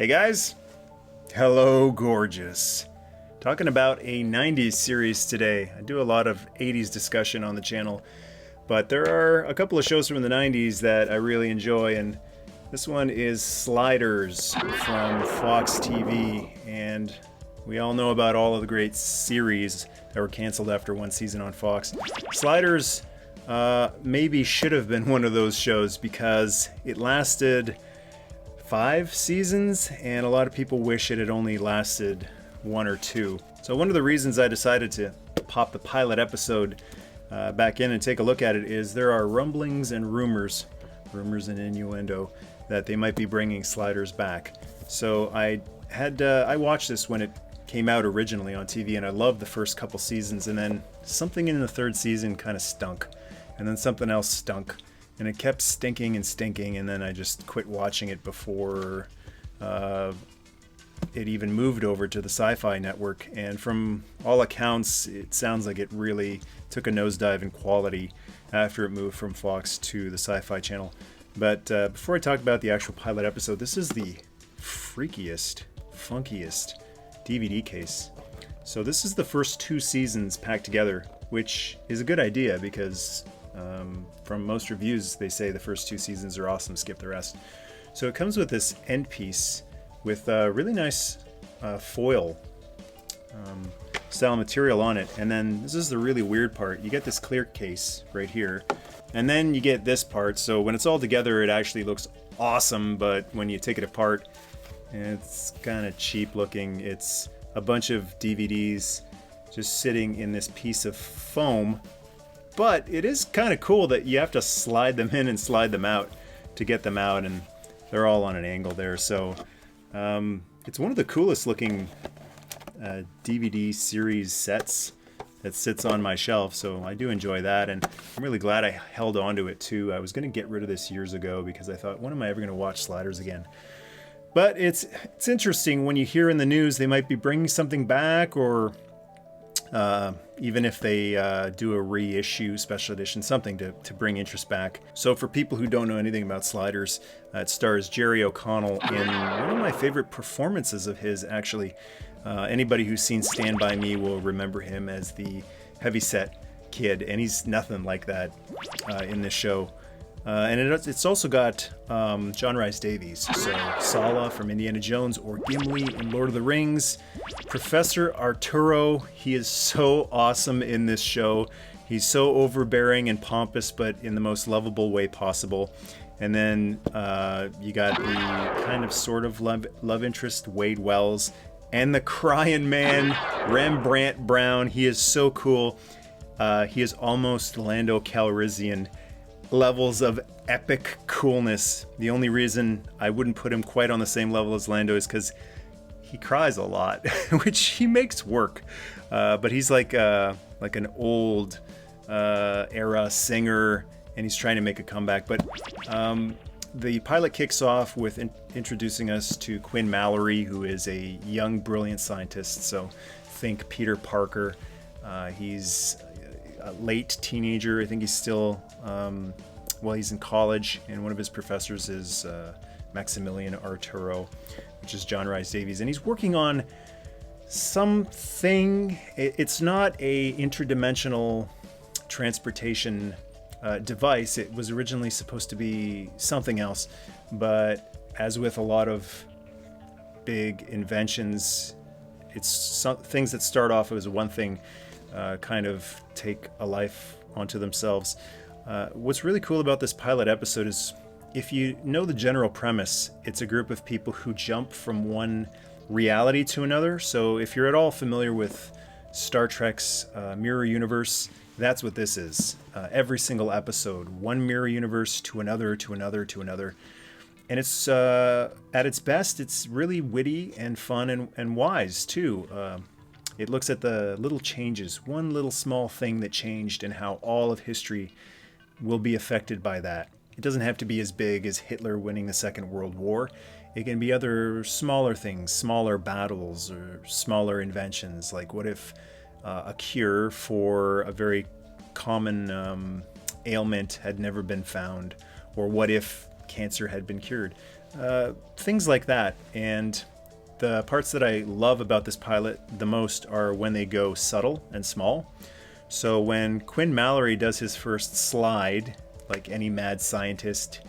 guys. Hello, gorgeous. Talking about a 90s series today. I do a lot of 80s discussion on the channel, but there are a couple of shows from the 90s that I really enjoy, and this one is Sliders from Fox TV, and we all know about all of the great series that were canceled after one season on Fox. Sliders maybe should have been one of those shows because it lasted 5 seasons, and a lot of people wish it had only lasted 1 or 2. So one of the reasons I decided to pop the pilot episode back in and take a look at it is there are rumblings and rumors and innuendo that they might be bringing Sliders back. So I watched this when it came out originally on TV, and I loved the first couple seasons, and then something in the 3rd season kind of stunk, and then something else stunk. And it kept stinking and stinking, and then I just quit watching it before it even moved over to the Sci-Fi network. And from all accounts, it sounds like it really took a nosedive in quality after it moved from Fox to the Sci-Fi channel. But before I talk about the actual pilot episode, this is the freakiest, funkiest DVD case. So this is the first 2 seasons packed together, which is a good idea because from most reviews, they say the first 2 seasons are awesome, skip the rest. So it comes with this end piece with really nice foil style material on it. And then this is the really weird part. You get this clear case right here, and then you get this part. So when it's all together, it actually looks awesome, but when you take it apart, it's kind of cheap looking. It's a bunch of DVDs just sitting in this piece of foam. But it is kind of cool that you have to slide them in and slide them out to get them out, and they're all on an angle there. So it's one of the coolest looking DVD series sets that sits on my shelf, so I do enjoy that, and I'm really glad I held on to it too. I was going to get rid of this years ago because I thought, when am I ever going to watch Sliders again? But it's interesting when you hear in the news they might be bringing something back, or even if they do a reissue, special edition, something to bring interest back. So for people who don't know anything about Sliders, it stars Jerry O'Connell in one of my favorite performances of his, actually. Anybody who's seen Stand By Me will remember him as the heavyset kid, and he's nothing like that in this show. And it's also got John Rhys-Davies, so Sala from Indiana Jones, or Gimli in Lord of the Rings. Professor Arturo, he is so awesome in this show. He's so overbearing and pompous, but in the most lovable way possible. And then you got the kind of sort of love interest, Wade Wells, and the crying man, Rembrandt Brown. He is so cool. He is almost Lando Calrissian levels of epic coolness. The only reason I wouldn't put him quite on the same level as Lando is because he cries a lot, which he makes work. But he's like an old era singer, and he's trying to make a comeback. But the pilot kicks off with introducing us to Quinn Mallory, who is a young, brilliant scientist. So think Peter Parker. He's a late teenager. I think he's still, he's in college, and one of his professors is Maximilian Arturo, which is John Rhys-Davies, and he's working on something. It's not a interdimensional transportation device. It was originally supposed to be something else, but as with a lot of big inventions, it's things that start off as one thing kind of take a life onto themselves. What's really cool about this pilot episode is, if you know the general premise, it's a group of people who jump from one reality to another. So if you're at all familiar with Star Trek's mirror universe, that's what this is. Every single episode, one mirror universe to another, to another, to another. And it's, at its best, it's really witty and fun and wise too. It looks at the little changes, one little small thing that changed, and how all of history will be affected by that. It doesn't have to be as big as Hitler winning the Second World War. It can be other smaller things, smaller battles, or smaller inventions. Like, what if a cure for a very common ailment had never been found? Or what if cancer had been cured? things like that. And the parts that I love about this pilot the most are when they go subtle and small. So when Quinn Mallory does his first slide, like any mad scientist,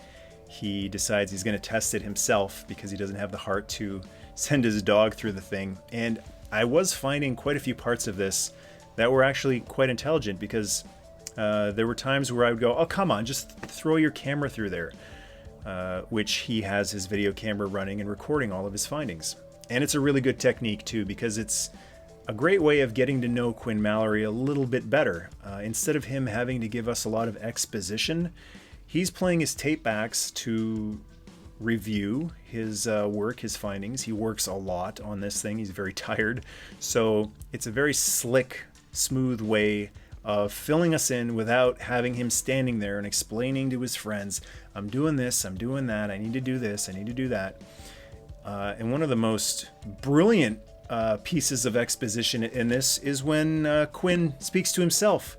he decides he's going to test it himself because he doesn't have the heart to send his dog through the thing. And I was finding quite a few parts of this that were actually quite intelligent, because there were times where I would go, oh, come on, just throw your camera through there, which he has his video camera running and recording all of his findings. And it's a really good technique, too, because it's a great way of getting to know Quinn Mallory a little bit better. Instead of him having to give us a lot of exposition, he's playing his tape backs to review his work, his findings. He works a lot on this thing. He's very tired. So it's a very slick, smooth way of filling us in without having him standing there and explaining to his friends, I'm doing this, I'm doing that, I need to do this, I need to do that. And one of the most brilliant pieces of exposition in this is when Quinn speaks to himself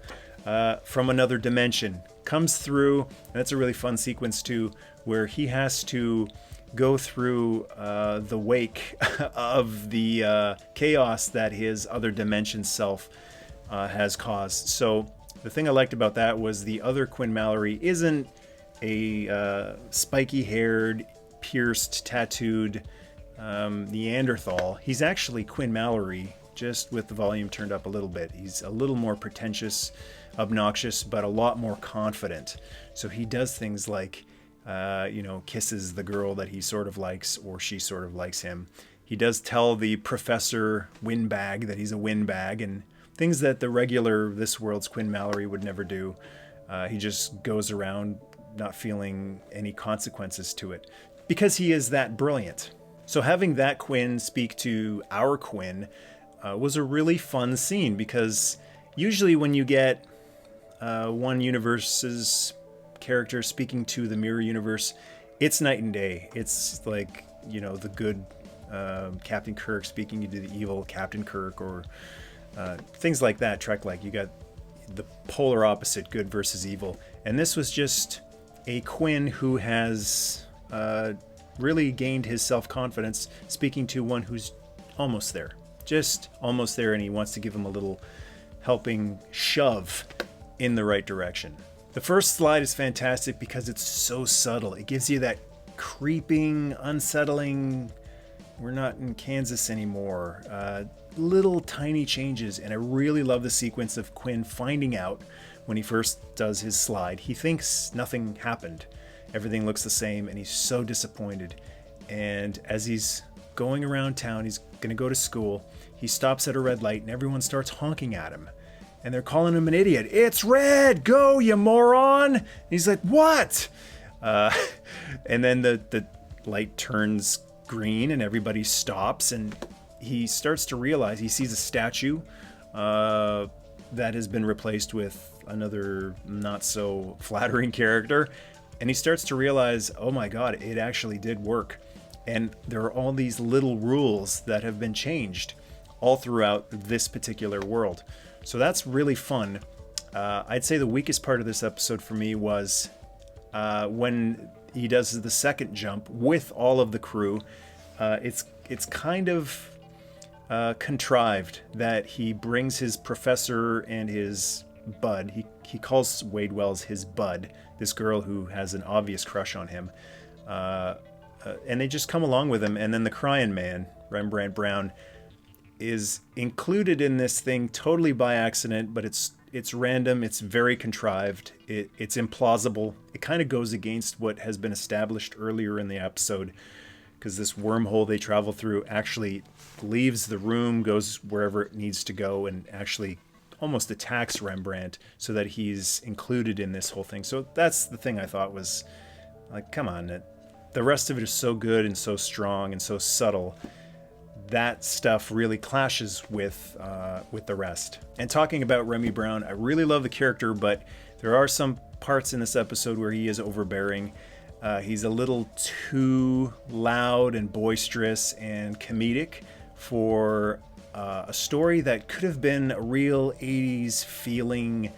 from another dimension. Comes through, and that's a really fun sequence too, where he has to go through the wake of the chaos that his other dimension self has caused. So the thing I liked about that was the other Quinn Mallory isn't a spiky-haired, pierced, tattooed Neanderthal. He's actually Quinn Mallory, just with the volume turned up a little bit. He's a little more pretentious, obnoxious, but a lot more confident. So he does things like, kisses the girl that he sort of likes, or she sort of likes him. He does tell the professor windbag that he's a windbag, and things that the regular This World's Quinn Mallory would never do. He just goes around not feeling any consequences to it, because he is that brilliant. So having that Quinn speak to our Quinn was a really fun scene, because usually when you get one universe's character speaking to the mirror universe, it's night and day. It's like, the good Captain Kirk speaking to the evil Captain Kirk, or things like that. Trek-like, you got the polar opposite, good versus evil. And this was just a Quinn who has really gained his self-confidence speaking to one who's almost there. Just almost there, and he wants to give him a little helping shove in the right direction. The first slide is fantastic because it's so subtle. It gives you that creeping, unsettling, we're not in Kansas anymore, little tiny changes. And I really love the sequence of Quinn finding out when he first does his slide. He thinks nothing happened. Everything looks the same, and he's so disappointed. And as he's going around town, he's going to go to school, he stops at a red light, and everyone starts honking at him. And they're calling him an idiot. It's red! Go, you moron! And he's like, what? And then the light turns green, and everybody stops, and he starts to realize he sees a statue that has been replaced with another not so flattering character. And he starts to realize, oh my God, it actually did work. And there are all these little rules that have been changed all throughout this particular world. So that's really fun. I'd say the weakest part of this episode for me was when he does the second jump with all of the crew. It's kind of contrived that he brings his professor and his bud. He calls Wade Wells his bud, this girl who has an obvious crush on him. And they just come along with him. And then the crying man, Rembrandt Brown, is included in this thing totally by accident, but it's random, it's very contrived, it's implausible. It kind of goes against what has been established earlier in the episode, because this wormhole they travel through actually leaves the room, goes wherever it needs to go, and actually almost attacks Rembrandt so that he's included in this whole thing. So that's the thing I thought was, like, come on, the rest of it is so good and so strong and so subtle. That stuff really clashes with the rest. And talking about Remy Brown, I really love the character, but there are some parts in this episode where he is overbearing. He's a little too loud and boisterous and comedic for a story that could have been a real 80s feeling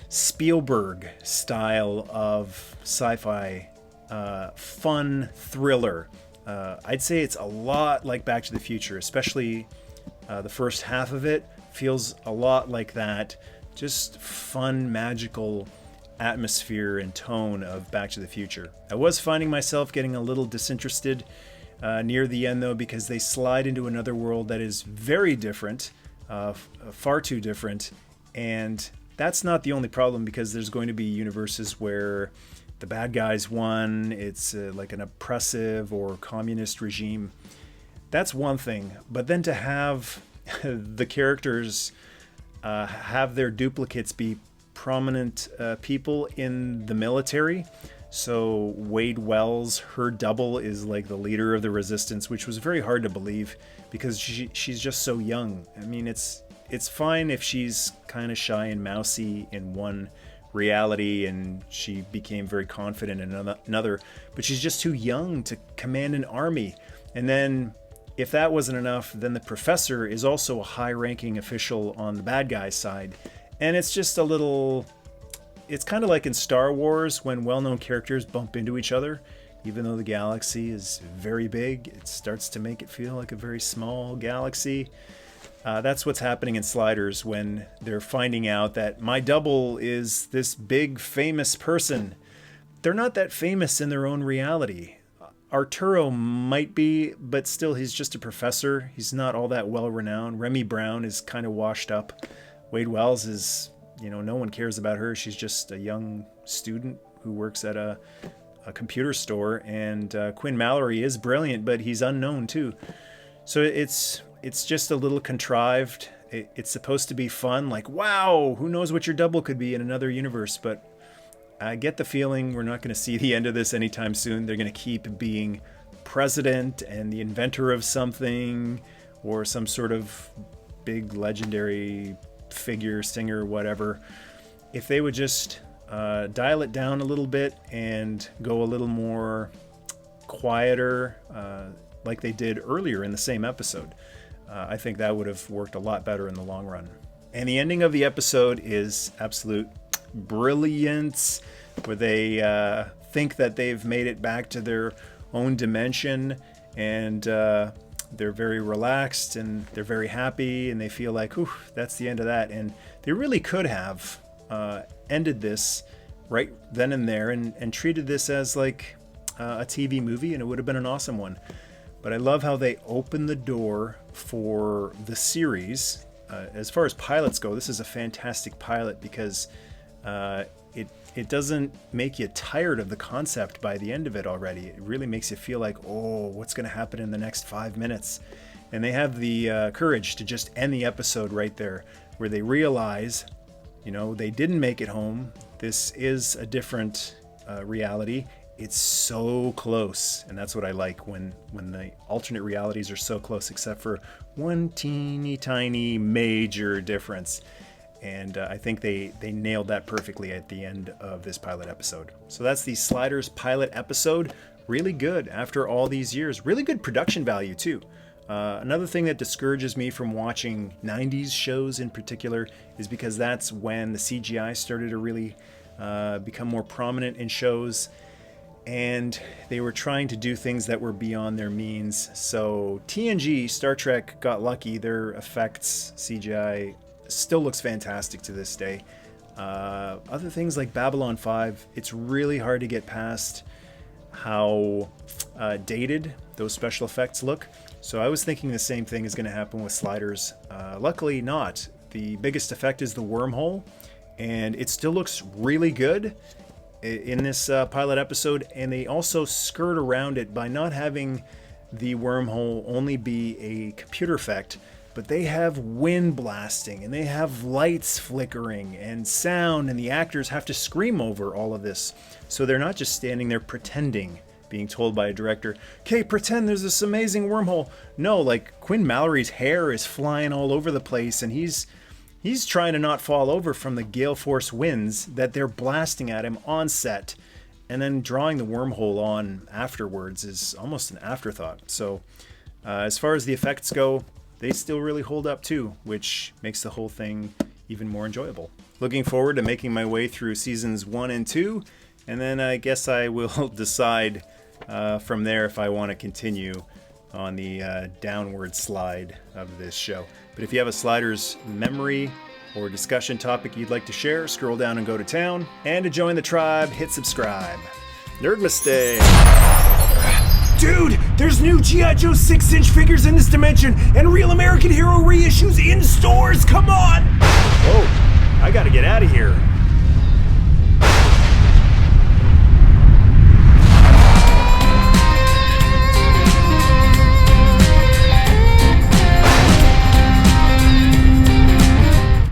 Spielberg style of sci-fi fun thriller. I'd say it's a lot like Back to the Future, especially the first half of it feels a lot like that. Just fun, magical atmosphere and tone of Back to the Future. I was finding myself getting a little disinterested near the end, though, because they slide into another world that is very different, far too different. And that's not the only problem, because there's going to be universes where the bad guys won. It's like an oppressive or communist regime. That's one thing. But then to have the characters have their duplicates be prominent people in the military. So Wade Wells, her double, is like the leader of the resistance, which was very hard to believe because she's just so young. I mean, it's fine if she's kind of shy and mousy in one reality and she became very confident in another, but she's just too young to command an army. And then if that wasn't enough, then the professor is also a high-ranking official on the bad guy's side. And it's just a little... It's kind of like in Star Wars when well-known characters bump into each other. Even though the galaxy is very big, it starts to make it feel like a very small galaxy. That's what's happening in Sliders when they're finding out that my double is this big famous person. They're not that famous in their own reality. Arturo might be, but still he's just a professor. He's not all that well-renowned. Remy Brown is kind of washed up. Wade Wells is, no one cares about her. She's just a young student who works at a computer store. And Quinn Mallory is brilliant, but he's unknown too. So it's just a little contrived. It's supposed to be fun, like, wow, who knows what your double could be in another universe. But I get the feeling we're not going to see the end of this anytime soon. They're going to keep being president and the inventor of something, or some sort of big legendary figure, singer, whatever. If they would just dial it down a little bit and go a little more quieter, like they did earlier in the same episode, I think that would have worked a lot better in the long run. And the ending of the episode is absolute brilliance, where they think that they've made it back to their own dimension, and they're very relaxed and they're very happy, and they feel like, ooh, that's the end of that. And they really could have ended this right then and there and treated this as like a TV movie, and it would have been an awesome one. But I love how they open the door for the series. As far as pilots go, this is a fantastic pilot because it doesn't make you tired of the concept by the end of it already. It really makes you feel like, oh, what's going to happen in the next 5 minutes? And they have the courage to just end the episode right there, where they realize, they didn't make it home. This is a different reality. It's so close, and that's what I like when the alternate realities are so close, except for one teeny tiny major difference. And I think they nailed that perfectly at the end of this pilot episode. So that's the Sliders pilot episode. Really good after all these years. Really good production value too. Another thing that discourages me from watching 90s shows in particular is because that's when the CGI started to really become more prominent in shows. And they were trying to do things that were beyond their means. So TNG, Star Trek, got lucky. Their effects, CGI, still looks fantastic to this day. Other things like Babylon 5, it's really hard to get past how dated those special effects look. So I was thinking the same thing is going to happen with Sliders. Luckily not. The biggest effect is the wormhole, and it still looks really good in this pilot episode, and they also skirt around it by not having the wormhole only be a computer effect, but they have wind blasting and they have lights flickering and sound, and the actors have to scream over all of this. So they're not just standing there pretending, being told by a director, okay, pretend there's this amazing wormhole. No, like Quinn Mallory's hair is flying all over the place, and he's trying to not fall over from the gale force winds that they're blasting at him on set. And then drawing the wormhole on afterwards is almost an afterthought. So as far as the effects go, they still really hold up too, which makes the whole thing even more enjoyable. Looking forward to making my way through seasons 1 and 2 and then I guess I will decide from there if I want to continue on the downward slide of this show. But if you have a Sliders memory or discussion topic you'd like to share, scroll down and go to town. And to join the tribe, hit subscribe. Nerd mistake. Dude, there's new G.I. Joe 6-inch figures in this dimension, and Real American Hero reissues in stores. Come on! Whoa, I gotta get out of here.